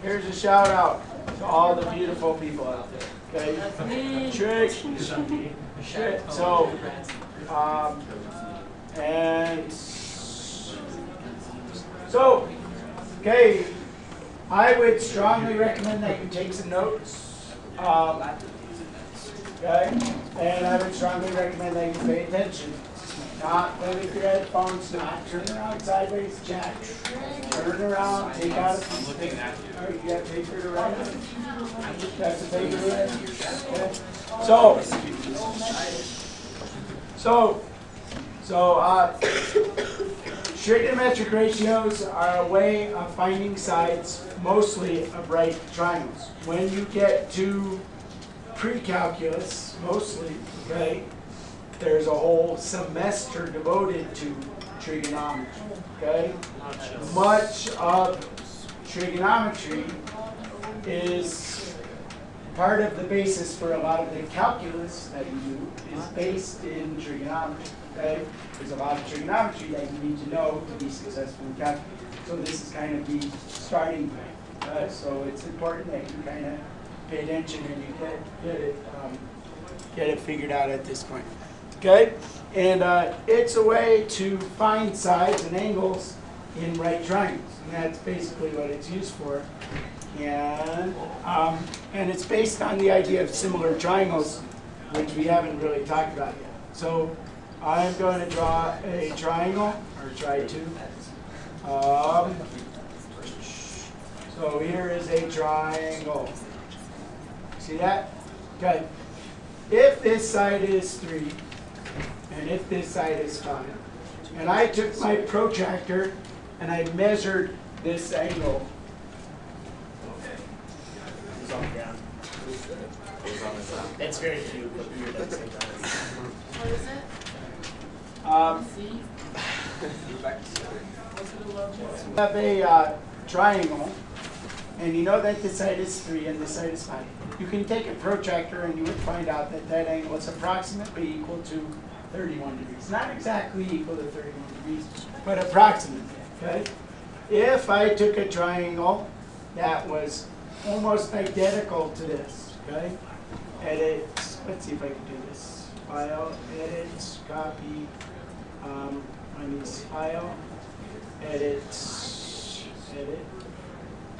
here's a shout out to all the beautiful people out there. Okay? Trig. So, and so, okay, I would strongly recommend that you take some notes. Okay? And I would strongly recommend that you pay attention. Not play with your headphones, not turn around sideways, Jack. Turn around, take out a piece of paper. All right, you got paper to write on? That's the paper to write on? Okay. So, trigonometric ratios are a way of finding sides, mostly of right triangles. When you get to pre-calculus, mostly, okay, there's a whole semester devoted to trigonometry, okay? Much of trigonometry is part of the basis for a lot of the calculus that you do is based in trigonometry, okay? There's a lot of trigonometry that you need to know to be successful in calculus. So this is kind of the starting point. So it's important that you kind of pay attention and you get it figured out at this point. Okay, and it's a way to find sides and angles in right triangles, and that's basically what it's used for. And it's based on the idea of similar triangles, which we haven't really talked about yet. So I'm going to draw a triangle, or try to. So here is a triangle. See that? Okay. If this side is 3, and if this side is 5, and I took my protractor and I measured this angle. It's on the ground. It's very cute, but weird at the same time. What is it? We have a triangle, and you know that this side is 3 and this side is 5. You can take a protractor and you would find out that that angle is approximately equal to 31 degrees. Not exactly equal to 31 degrees, but approximately, okay? If I took a triangle that was almost identical to this, okay? Edit, let's see if I can do this. File, edit, copy, file, edit,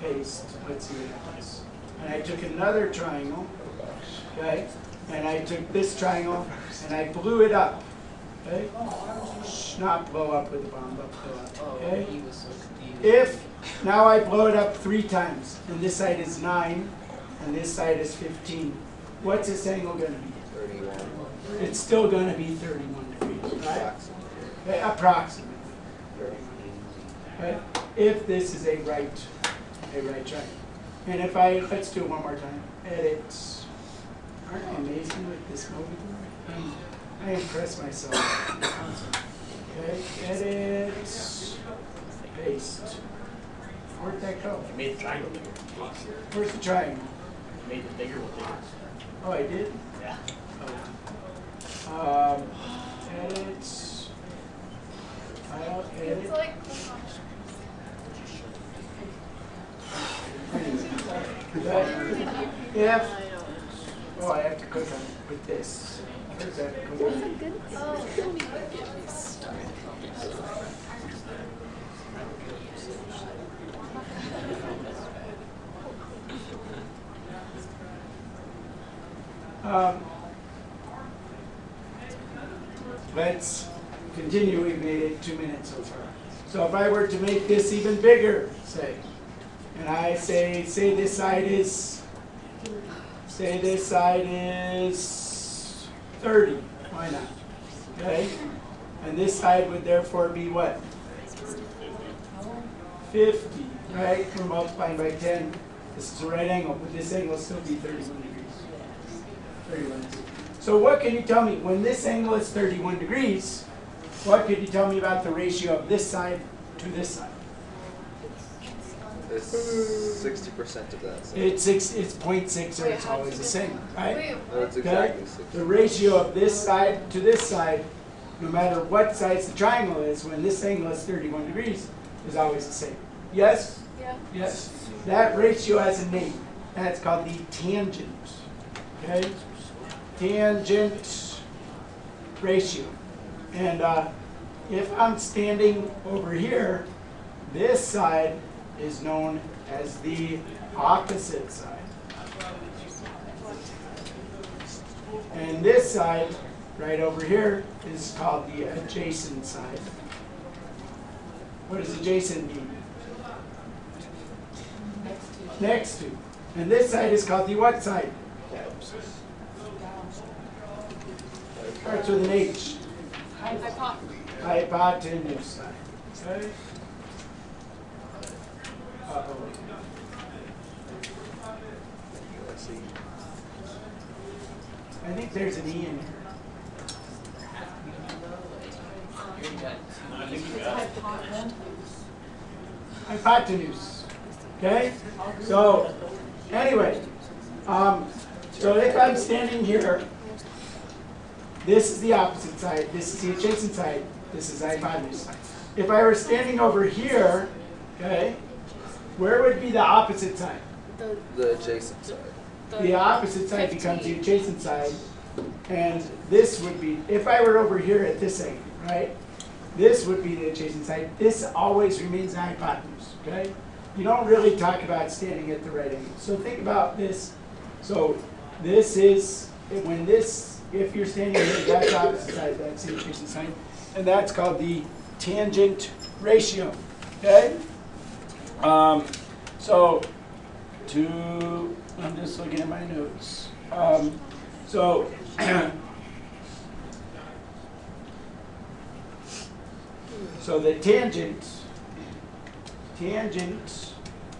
paste. Let's see what happens. And I took another triangle, okay? And I took this triangle and I blew it up, okay? Not blow up with a bomb, but blow up, okay? If now I blow it up 3 times, and this side is 9, and this side is 15, what's this angle going to be? 31. It's still going to be 31 degrees, right? Okay, approximately. Okay? If this is a right triangle. And if let's do it one more time. Edit. Aren't I amazing with this movie? I impress myself. Okay, edit, paste. Where'd that go? You made the triangle bigger. Where's the triangle? You made the bigger one bigger. Oh, I did? Yeah. Edit. File, edit. It's like If, oh, I have to click on with this. Where's that? Let's continue. We've made it 2 minutes so far. So if I were to make this even bigger, say, and I say this side is, 30. Why not? Okay? And this side would therefore be what? 50, right? We're multiplying by 10. This is a right angle, but this angle will still be 31 degrees. 31 degrees. So what can you tell me? When this angle is 31 degrees, what could you tell me about the ratio of this side to this side? It's 60% of that. So. It's 0.6, or it's always the same, right? Wait, No, it's exactly 60. The ratio of this side to this side, no matter what size the triangle is, when this angle is 31 degrees, is always the same. Yes? yeah. Yeah. Yes. That ratio has a name. That's called the tangent. Okay? Tangent ratio. And if I'm standing over here, this side is known as the opposite side. And this side, right over here, is called the adjacent side. What does adjacent mean? Next to. And this side is called the what side? Starts with an H. Hypotenuse side. Okay? Uh-oh. I think there's an E in here. I think you got it. Hypotenuse. Okay? So, anyway, so if I'm standing here, this is the opposite side, this is the adjacent side, this is the hypotenuse. If I were standing over here, okay, where would be the opposite side? The adjacent side. The opposite side becomes the adjacent side, and this would be, if I were over here at this angle, right? This would be the adjacent side. This always remains the hypotenuse, okay? You don't really talk about standing at the right angle. So think about this. So this is, when this, if you're standing here, that's the opposite side, that's the adjacent side. And that's called the tangent ratio, okay? So I'm just looking at my notes. So the tangent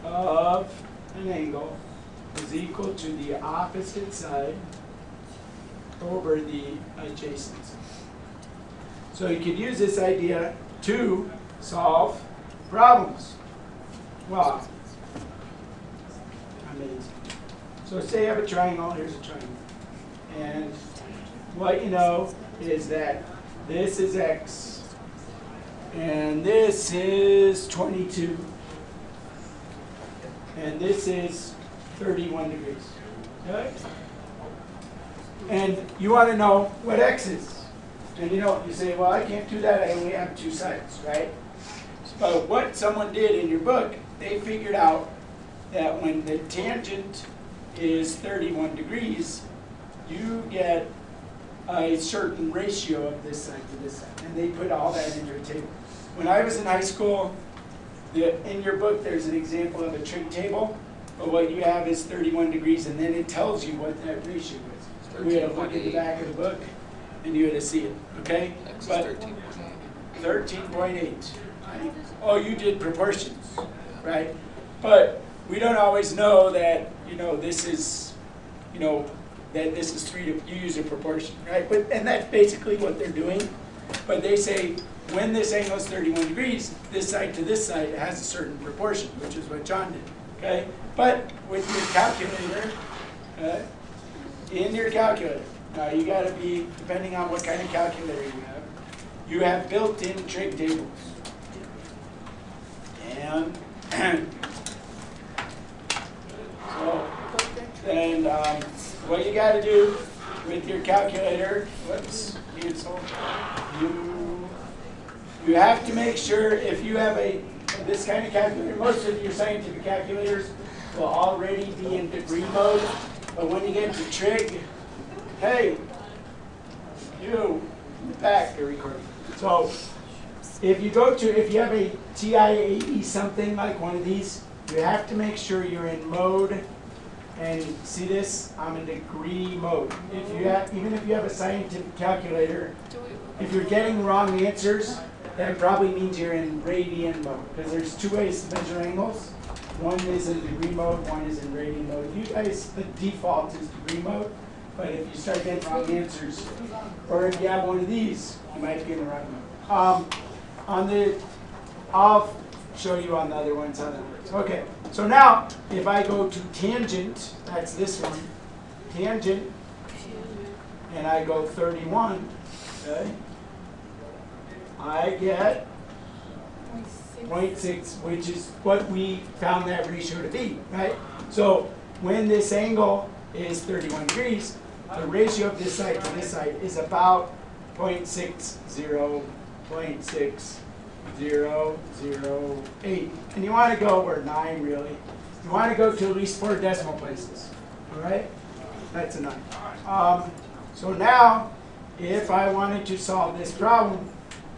of an angle is equal to the opposite side over the adjacent side. So you could use this idea to solve problems. Wow. Amazing. So say you have a triangle, here's a triangle. And what you know is that this is x, and this is 22, and this is 31 degrees. Okay? And you want to know what x is. And you say, well, I can't do that, I only have two sides, right? But what someone did in your book, they figured out that when the tangent is 31 degrees, you get a certain ratio of this side to this side. And they put all that in your table. When I was in high school, in your book there's an example of a trig table, but what you have is 31 degrees, and then it tells you what that ratio is. We had to look at the back of the book, and you had to see it, okay? X is But 13.8. 13.8. Oh, you did proportions, right? But we don't always know that, this is, that this is 3 to, you use a proportion, right? And that's basically what they're doing. But they say, when this angle is 31 degrees, this side to this side has a certain proportion, which is what John did, okay? But with your calculator, in your calculator, now you gotta be, depending on what kind of calculator you have built-in trig tables. And so, and what you gotta do with your calculator, whoops, cancel, you have to make sure if you have this kind of calculator, most of your scientific calculators will already be in degree mode, but when you get to trig, hey, you in the back, you're recording. So if you have a TI-80 something like one of these, you have to make sure you're in mode. And see this? I'm in degree mode. Even if you have a scientific calculator, if you're getting wrong answers, that probably means you're in radian mode. Because there's two ways to measure angles. One is in degree mode, one is in radian mode. You guys, the default is degree mode. But if you start getting wrong answers, or if you have one of these, you might be in the right mode. I'll show you on the other ones how that works. Okay, so now if I go to tangent, that's this one, tangent, and I go 31, okay, I get 0.6, which is what we found that ratio to be, right? So when this angle is 31 degrees, the ratio of this side to this side is about 0.60, 0.6008. And you want to go, or 9 really, you want to go to at least 4 decimal places, all right? That's a 9. So now, if I wanted to solve this problem,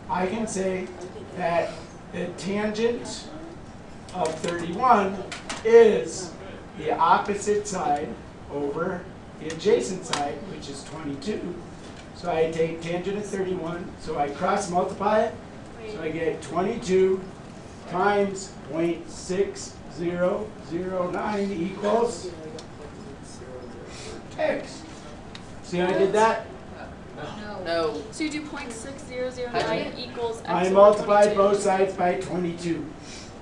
I can say that the tangent of 31 is the opposite side over the adjacent side, which is 22. So I take tangent of 31, so I cross multiply it, so I get 22 times 0.6009 equals x. See how I did that? No. So you do 0.6009 equals x I over multiplied 22. both sides by 22.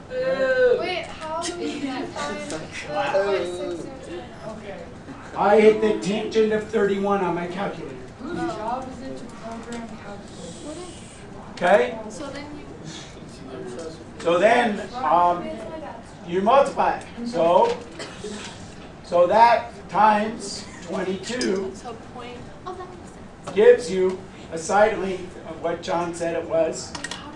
Wait, how do you find the 0.60? I hit the tangent of 31 on my calculator. Whose job is it to program calculus? Okay? So then you, So then you multiply. So that times 22 so point, oh that makes sense. gives you a side length of what John said it was,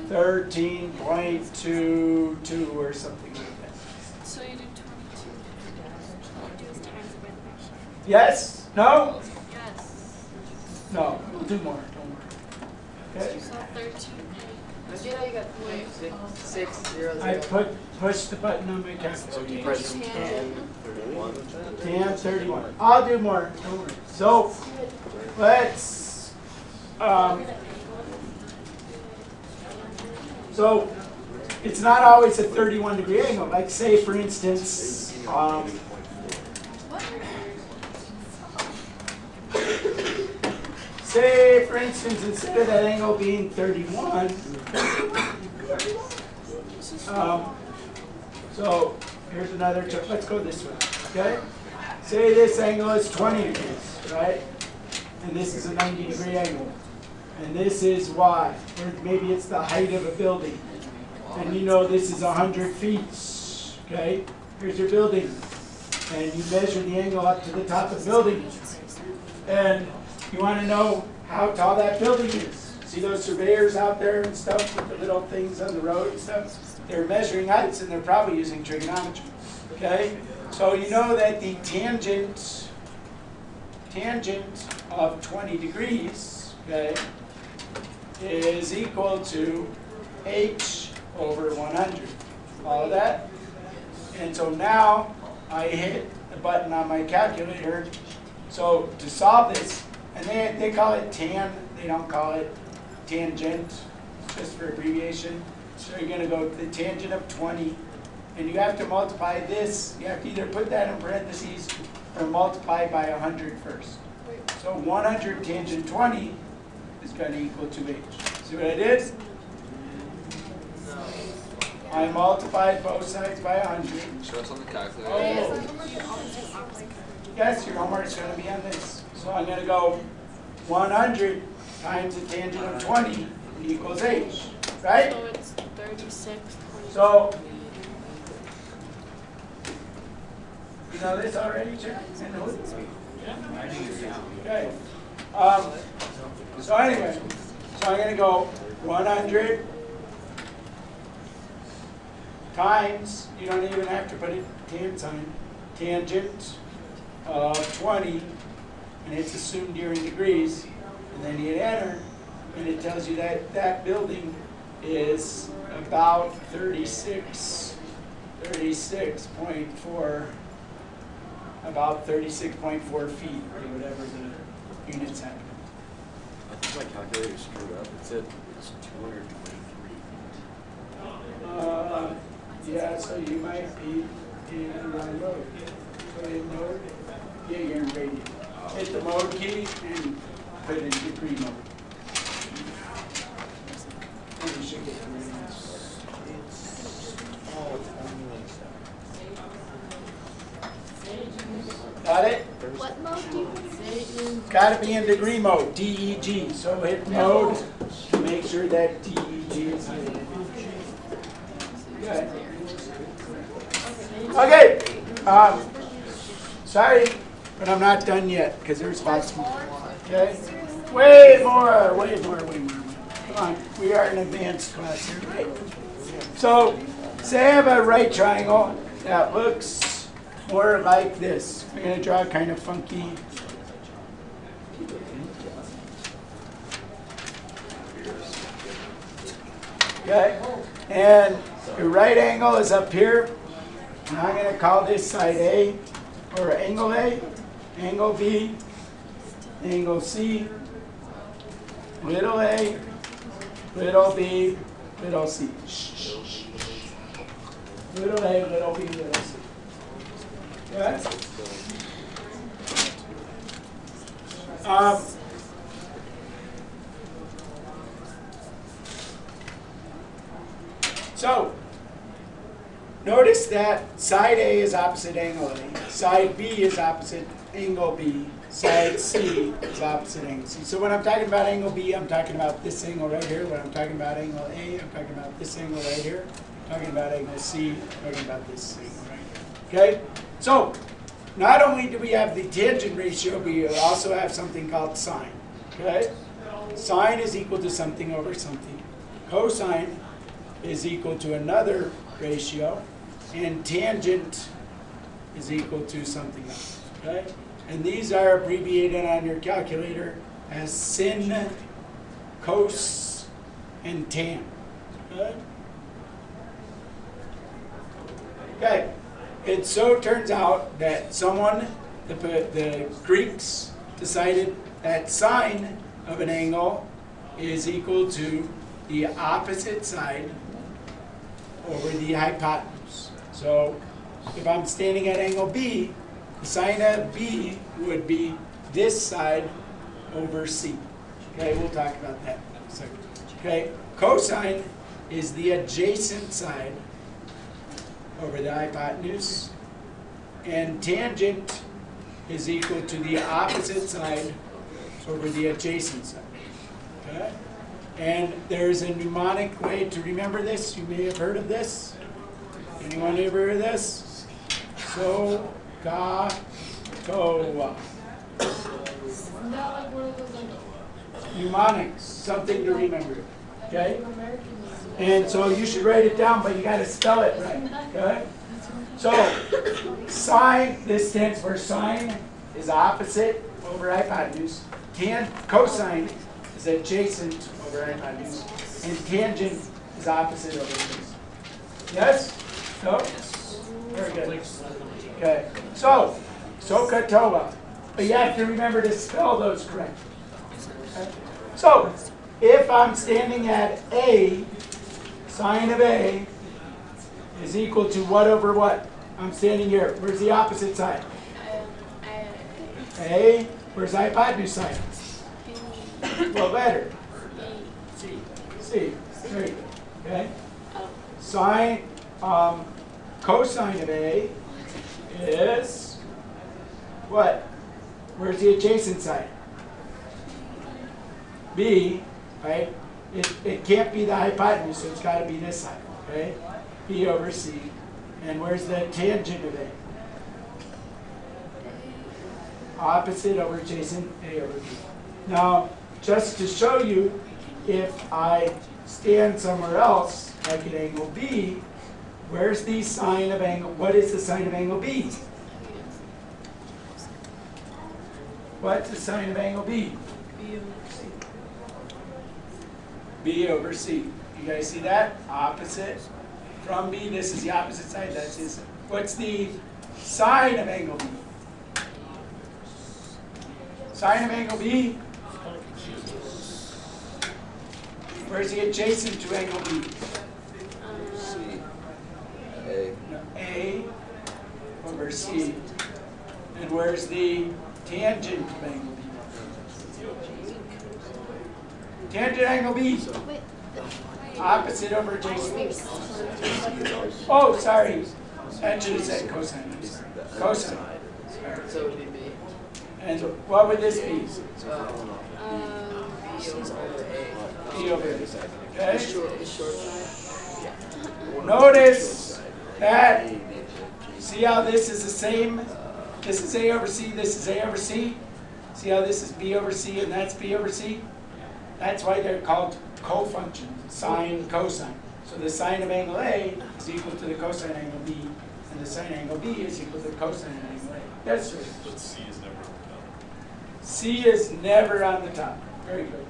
13.22 or something like that. So you do 22. All you do is times it by the ratio. Yes? No? Yes. No. We'll do more. Don't worry. Okay? So 13. You know you got 600. I push the button on my calculator. Press Tangent. 31. Tan 31. I'll do more. Don't worry. So let's. So it's not always a 31-degree angle. Like say, for instance, say, for instance, instead of that angle being 31, so here's another trick. Let's go this way, okay? Say this angle is 20 degrees, right? And this is a 90-degree angle. And this is y, or maybe it's the height of a building. And you know this is 100 feet, okay? Here's your building. And you measure the angle up to the top of the building. And you want to know how tall that building is. See those surveyors out there and stuff with the little things on the road and stuff? They're measuring heights and they're probably using trigonometry, okay? So you know that the tangent of 20 degrees, okay, is equal to h over 100. Follow that? And so now I hit the button on my calculator. So to solve this, and they call it tan, they don't call it tangent, just for abbreviation. So you're going to go to the tangent of 20, and you have to multiply this. You have to either put that in parentheses or multiply by 100 first. So 100 tangent 20 is going to equal to h. See what I did? I multiplied both sides by 100. Show us on the calculator. Oh. Yes, your homework is going to be on this. So I'm going to go 100 times the tangent of 20 equals h, right? So it's 36. So, you know this already, Jack? Okay. So anyway, so I'm going to go 100 times, you don't even have to put a tan sign, tangent of 20, and it's assumed you're in degrees, and then you hit enter, and it tells you that that building is about 36.4, about 36.4 feet, or whatever the units happen. I think my calculator screwed up. It said it's 223. Yeah, so you might be in the wrong mode. So hit mode. Yeah, you're in radio. Hit the mode key and put it in degree mode. And you should get the radians. Got it? What mode do you Got to be in degree mode, DEG. So hit mode to make sure that DEG is hit. Okay. Okay. Sorry, but I'm not done yet because there's lots more. Okay. Way more. Come on. We are in advanced class here, right? So, say I have a right triangle that looks more like this. We're going to draw kind of funky. Okay, and the right angle is up here. And I'm going to call this side A, or angle A, angle B, angle C, little a, little b, little c. Little a, little b, little c. Okay? So, notice that side A is opposite angle A, side B is opposite angle B, side C is opposite angle C. So when I'm talking about angle B, I'm talking about this angle right here. When I'm talking about angle A, I'm talking about this angle right here. I'm talking about angle C, I'm talking about this angle right here. Okay? So, not only do we have the tangent ratio, we also have something called sine. Okay? Sine is equal to something over something. Cosine is equal to another ratio, and tangent is equal to something else. Okay? And these are abbreviated on your calculator as sin, cos, and tan. Okay? Okay. It so turns out that the Greeks decided that sine of an angle is equal to the opposite side over the hypotenuse. So if I'm standing at angle B, the sine of B would be this side over C. Okay, we'll talk about that in a second. Okay, cosine is the adjacent side over the hypotenuse, and tangent is equal to the opposite side over the adjacent side. Okay? And there's a mnemonic way to remember this. You may have heard of this. Anyone ever heard of this? So, ka, to. Mnemonics, something to remember. Okay? And so you should write it down, but you got to spell it right. Okay? So, sine, this stands for sine, is opposite over hypotenuse. Cosine is adjacent over hypotenuse. And tangent is opposite over this. Yes? No? Very good. Okay. So, SOHCAHTOA. But you have to remember to spell those correctly. Okay? So, if I'm standing at A, sine of A is equal to what over what? I'm standing here. Where's the opposite side? A. Where's the hypotenuse side? Well, better. C. Very good. Okay? Sine, cosine of A is what? Where's the adjacent side? B, right? It can't be the hypotenuse, so it's got to be this side, okay? B over C. And where's the tangent of A? Opposite over adjacent, A over B. Now, just to show you, if I stand somewhere else, like at angle B, where's the sine of angle? What is the sine of angle B? What's the sine of angle B? B over C. You guys see that? Opposite from B. This is the opposite side. That's his. What's the sine of angle B? Sine of angle B? Where's the adjacent to angle B? C. A. No, A over C. And where's the tangent of angle B? Tangent angle B. Opposite over adjacent. Oh, sorry. I should have said cosine. Cosine. Sorry. So it would be And what would this be? B over A. B over A. Okay? The short side? Notice that, see how this is the same? This is A over C, this is A over C. See how this is B over C and that's B over C? That's why they're called cofunctions, sine, cosine. So the sine of angle A is equal to the cosine angle B, and the sine angle B is equal to the cosine angle A. That's right. But C is never on the top. C is never on the top. Very good.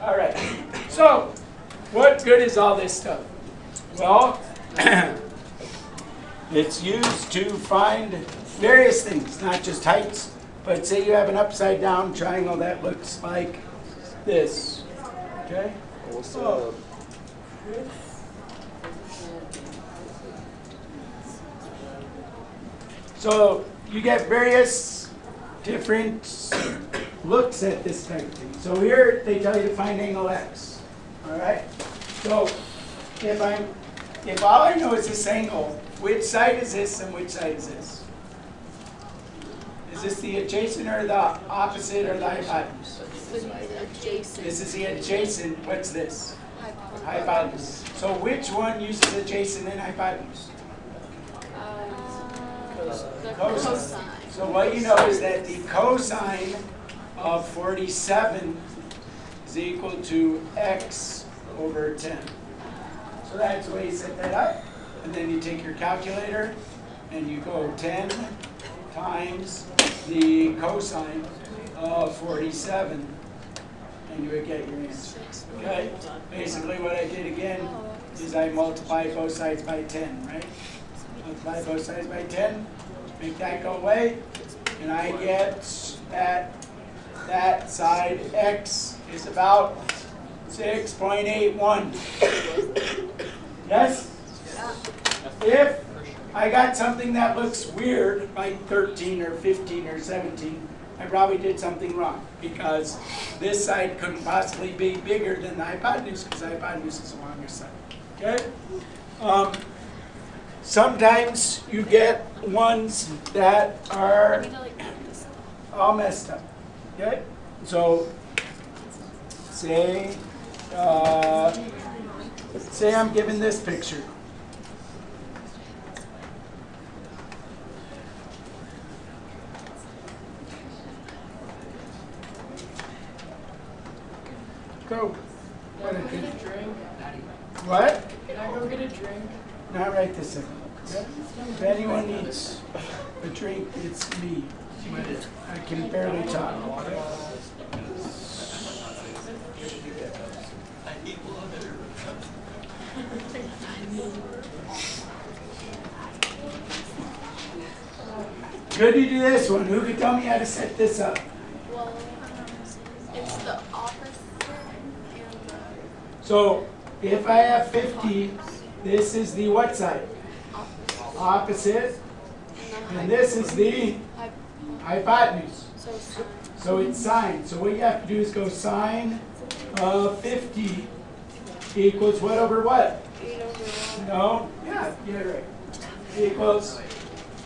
All right. So, what good is all this stuff? Well, it's used to find various things, not just heights, but say you have an upside down triangle that looks like this. Okay? So, so you get various different looks at this type of thing. So here they tell you to find angle x. All right. So if all I know is this angle, which side is this and which side is this? Is this the adjacent or the opposite or the hypotenuse? Adjacent. This is the adjacent. What's this? Hypotenuse. So which one uses adjacent and hypotenuse? The Cosine. cosine. So what you know is that the cosine of 47 is equal to x over 10. So that's the way you set that up. And then you take your calculator and you go 10 times the cosine of 47 and you would get your answer. Okay? Basically what I did again is I multiplied both sides by 10, right? Multiply both sides by 10, make that go away, and I get that side x is about 6.81. Yes? If I got something that looks weird, like 13 or 15 or 17, I probably did something wrong because this side couldn't possibly be bigger than the hypotenuse because the hypotenuse is the longer side. Okay? Sometimes you get ones that are all messed up. Okay? So, say I'm given this picture. Go. Can I go get a drink? What? Can I go get a drink? Not right this second. Okay? If anyone needs a drink, it's me. But I can barely talk. Okay? Good you do this one. Who could tell me how to set this up? Well, it's the opposite and the So if I have 50, this is the what side? Opposite. And this is the hypotenuse. so sine. So it's sine. So what you have to do is go sine of 50 equals what over what? 8 over 1. No? Yeah, right. Equals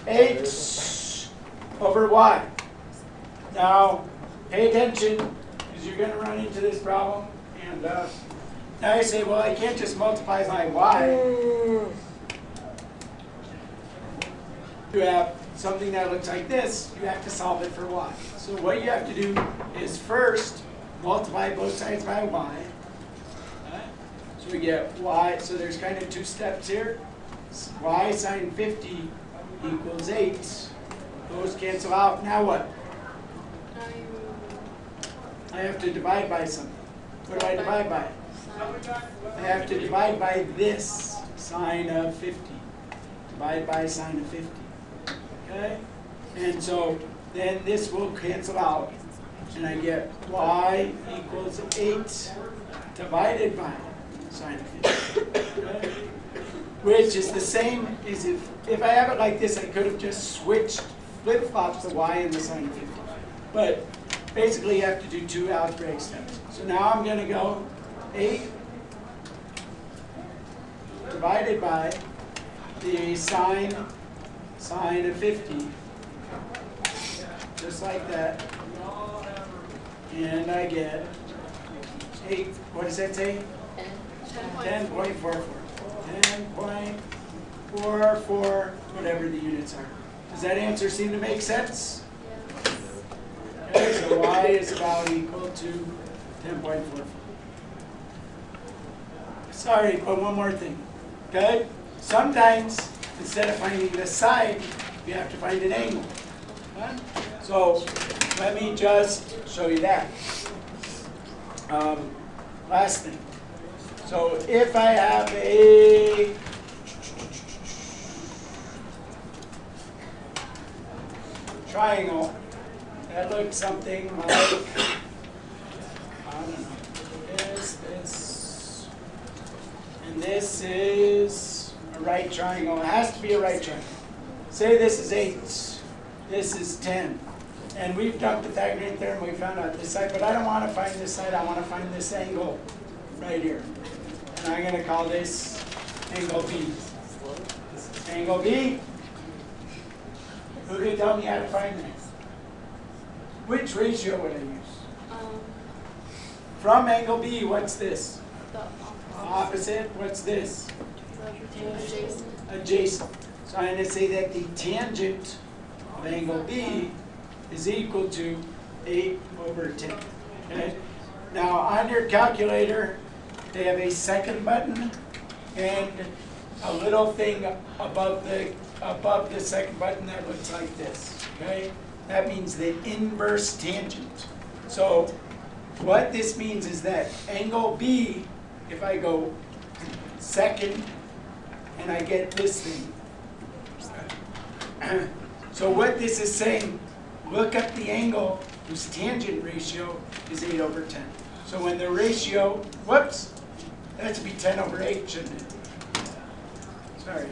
h over y. Now, pay attention, because you're going to run into this problem. And now you say, well, I can't just multiply by y. You have something that looks like this, you have to solve it for y. So what you have to do is first multiply both sides by y. So we get y, so there's kind of two steps here. Y sine 50 equals 8. Those cancel out. Now what? Now you I have to divide by something. What do I divide by? sine. I have to divide by this sine of 50. Divide by sine of 50. Okay? And so then this will cancel out. And I get y equals 8 divided by sine of 50. Okay? Which is the same as if I have it like this, I could have just switched, flip-flopped the y and the sine of 50. But basically you have to do two algebraic steps. So now I'm going to go 8 divided by the sine of 50, just like that. And I get 8, what does that say? 10.44. 10.44, whatever the units are. Does that answer seem to make sense? Okay, so y is about equal to 10.44. Sorry, but one more thing. Okay? Sometimes, instead of finding the side, you have to find an angle. Okay? So, let me just show you that. Last thing. So, if I have a triangle that looks something like, I don't know, this, and this is a right triangle. It has to be a right triangle. Say this is 8, this is 10. And we've done Pythagorean theorem, we found out this side, but I don't want to find this side, I want to find this angle right here. And I'm going to call this angle B. Angle B. Who can tell me how to find that? Which ratio would I use? From angle B, what's this? The Opposite, what's this? adjacent. Adjacent. So I'm going to say that the tangent of angle B is equal to 8 over 10. Okay? Now on your calculator, they have a second button and a little thing above the second button that looks like this. Okay? That means the inverse tangent. So what this means is that angle B, if I go second and I get this thing. So what this is saying, look up the angle whose tangent ratio is 8 over 10. So when the ratio, whoops, that should be 10 over 8, shouldn't it? Sorry.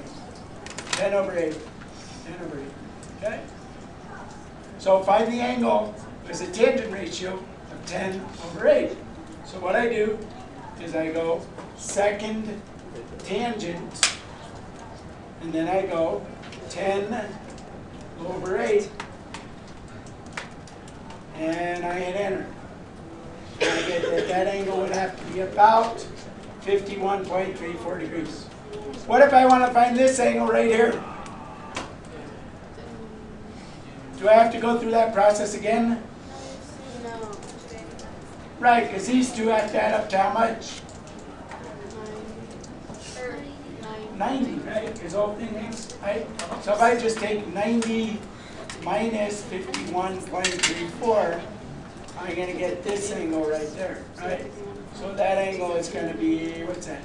10 over 8. 10 over 8. Okay? So find the angle with a tangent ratio of 10 over 8. So what I do is I go second tangent, and then I go 10 over 8, and I hit enter. And I get that that angle would have to be about 51.34 degrees. What if I want to find this angle right here? Do I have to go through that process again? No. Right, because these two have to add up to how much? 90, right? Because all things, right? So if I just take 90 minus 51.34, I'm going to get this angle right there, right? So that angle is going to be, what's that?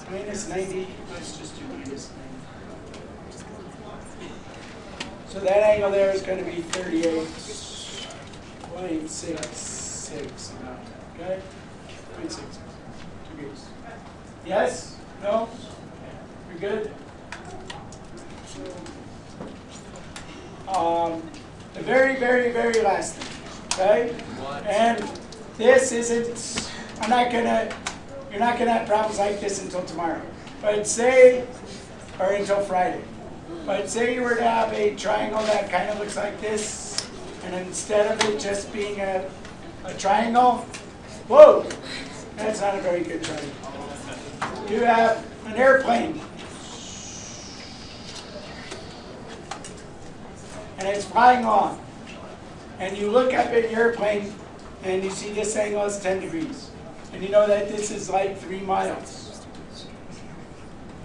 Minus 90, let's just do minus 90. So that angle there is going to be 38.66 about, okay? 0.6 degrees. Yes? No? We good? The very, very, very last thing, okay? And this isn't, you're not gonna have problems like this until tomorrow. But say, or until Friday. But say you were to have a triangle that kind of looks like this, and instead of it just being a triangle, whoa, that's not a very good triangle. You have an airplane, and it's flying along, and you look up at your airplane, and you see this angle is 10 degrees, and you know that this is like 3 miles,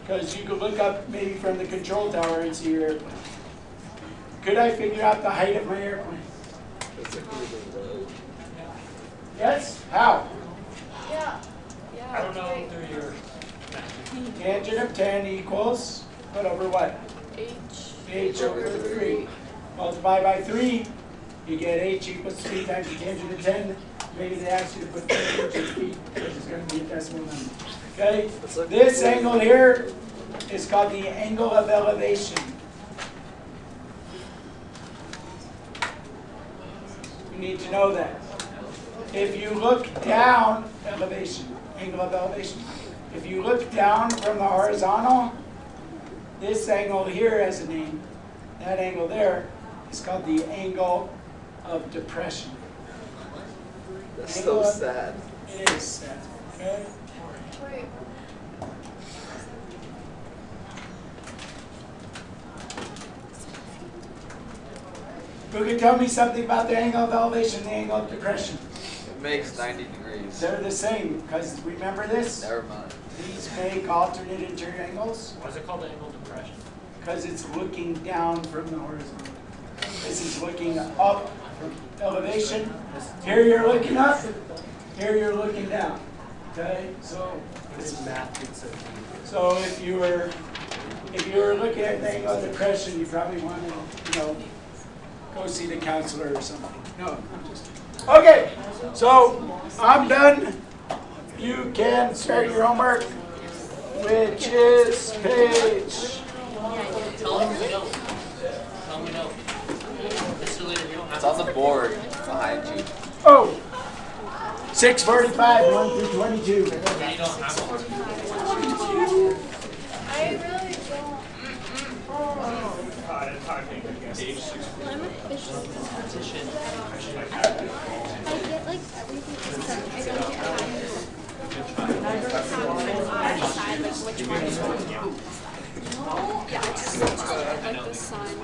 because you could look up maybe from the control tower and see your airplane. Could I figure out the height of my airplane? Yes? How? Yeah. I don't know through your Tangent of 10 equals, what over what? H. H over 3. Multiply by 3, you get H equals 3 times the tangent of 10. Maybe they ask you to put 10 inches feet, because it's going to be a decimal number. Okay? This angle here is called the angle of elevation. You need to know that. If you look down, elevation, angle of elevation. If you look down from the horizontal, this angle here has a name. That angle there is called the angle of depression. That's so sad. It is sad. Okay? Wait. Who can tell me something about the angle of elevation and the angle of depression? It makes 90 degrees. They're the same, because remember this? Never mind. These make alternate interior angles, Why is it called angle depression? because it's looking down from the horizontal. This is looking up from elevation. Here you're looking up, here you're looking down. Okay, so This math gets it. so if you were looking at the angle of depression, you probably want to, go see the counselor or something. No, I'm just kidding. Okay, so I'm done. You can start your homework, which is page. Tell him we know. Tell him we know. Mr. Leader, we don't have It's on the board behind you. Oh, 645, 1 through 22. You don't have one. I really don't. Page 6. I'm officially competition. I get like everything except I don't get times. I decide like which one is what. Yeah, I just like the sign.